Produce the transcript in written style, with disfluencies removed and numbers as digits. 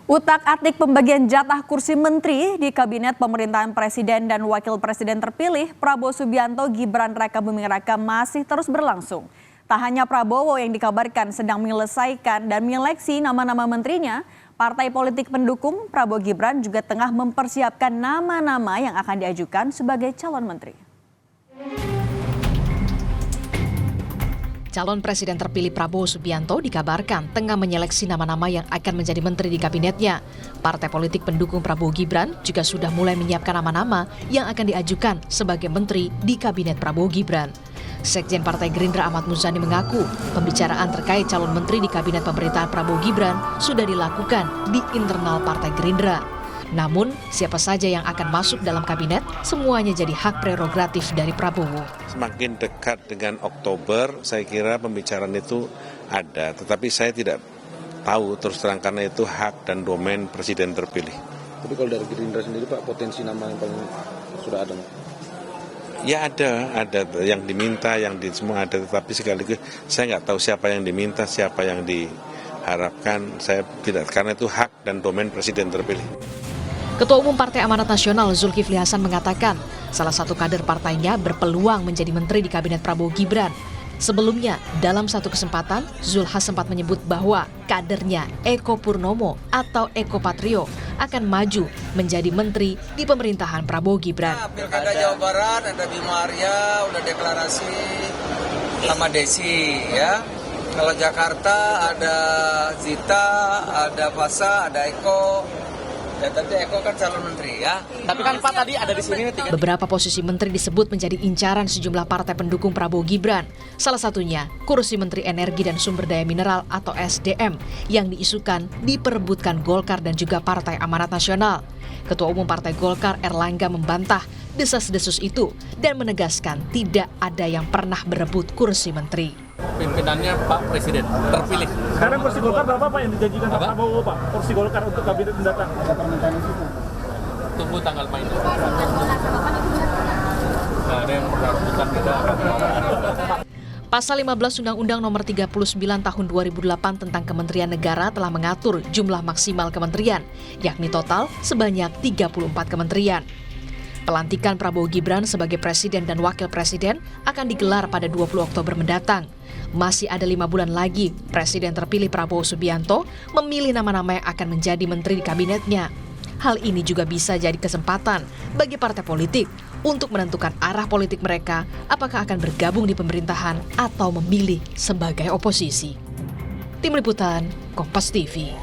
Utak-atik pembagian jatah kursi menteri di Kabinet Pemerintahan Presiden dan Wakil Presiden terpilih Prabowo Subianto Gibran Rakabuming Raka masih terus berlangsung. Tak hanya Prabowo yang dikabarkan sedang menyelesaikan dan menyeleksi nama-nama menterinya, partai politik pendukung Prabowo Gibran juga tengah mempersiapkan nama-nama yang akan diajukan sebagai calon menteri. Calon presiden terpilih Prabowo Subianto dikabarkan tengah menyeleksi nama-nama yang akan menjadi menteri di kabinetnya. Partai politik pendukung Prabowo Gibran juga sudah mulai menyiapkan nama-nama yang akan diajukan sebagai menteri di kabinet Prabowo Gibran. Sekjen Partai Gerindra Ahmad Muzani mengaku pembicaraan terkait calon menteri di kabinet pemerintahan Prabowo Gibran sudah dilakukan di internal Partai Gerindra. Namun, siapa saja yang akan masuk dalam kabinet, semuanya jadi hak prerogatif dari Prabowo. Semakin dekat dengan Oktober, saya kira pembicaraan itu ada. Tetapi saya tidak tahu terus terang karena itu hak dan domain presiden terpilih. Tapi kalau dari Gerindra sendiri Pak, potensi nama yang paling sudah ada? Ya ada yang diminta, yang semua ada. Tetapi sekaligus saya nggak tahu siapa yang diminta, siapa yang diharapkan. Saya tidak, karena itu hak dan domain presiden terpilih. Ketua Umum Partai Amanat Nasional Zulkifli Hasan mengatakan salah satu kader partainya berpeluang menjadi menteri di kabinet Prabowo Gibran. Sebelumnya, dalam satu kesempatan, Zulhas sempat menyebut bahwa kadernya Eko Purnomo atau Eko Patrio akan maju menjadi menteri di pemerintahan Prabowo Gibran. Pilkada Jawa Barat ada Bima Arya, udah deklarasi sama Desi ya. Kalau Jakarta ada Zita, ada Fasa, ada Eko. Ya tadi Eko kan calon menteri ya. Tapi kan Pak tadi ada di sini. Beberapa posisi menteri disebut menjadi incaran sejumlah partai pendukung Prabowo Gibran. Salah satunya kursi Menteri Energi dan Sumber Daya Mineral atau SDM yang diisukan diperebutkan Golkar dan juga Partai Amanat Nasional. Ketua Umum Partai Golkar Erlangga membantah desas-desus itu dan menegaskan tidak ada yang pernah berebut kursi menteri. Pimpinannya Pak Presiden terpilih. Sekarang kursi Golkar berapa Pak yang dijanjikan Pak Prabowo Pak? Kursi Golkar untuk kabinet mendatang. Tunggu tanggal mainnya. Nah, ada yang bersangkutan beda. Pasal 15 Undang-Undang Nomor 39 Tahun 2008 tentang Kementerian Negara telah mengatur jumlah maksimal kementerian, yakni total sebanyak 34 kementerian. Pelantikan Prabowo Gibran sebagai presiden dan wakil presiden akan digelar pada 20 Oktober mendatang. Masih ada 5 bulan lagi, Presiden terpilih Prabowo Subianto memilih nama-nama yang akan menjadi menteri di kabinetnya. Hal ini juga bisa jadi kesempatan bagi partai politik untuk menentukan arah politik mereka, apakah akan bergabung di pemerintahan atau memilih sebagai oposisi. Tim Liputan, Kompas TV.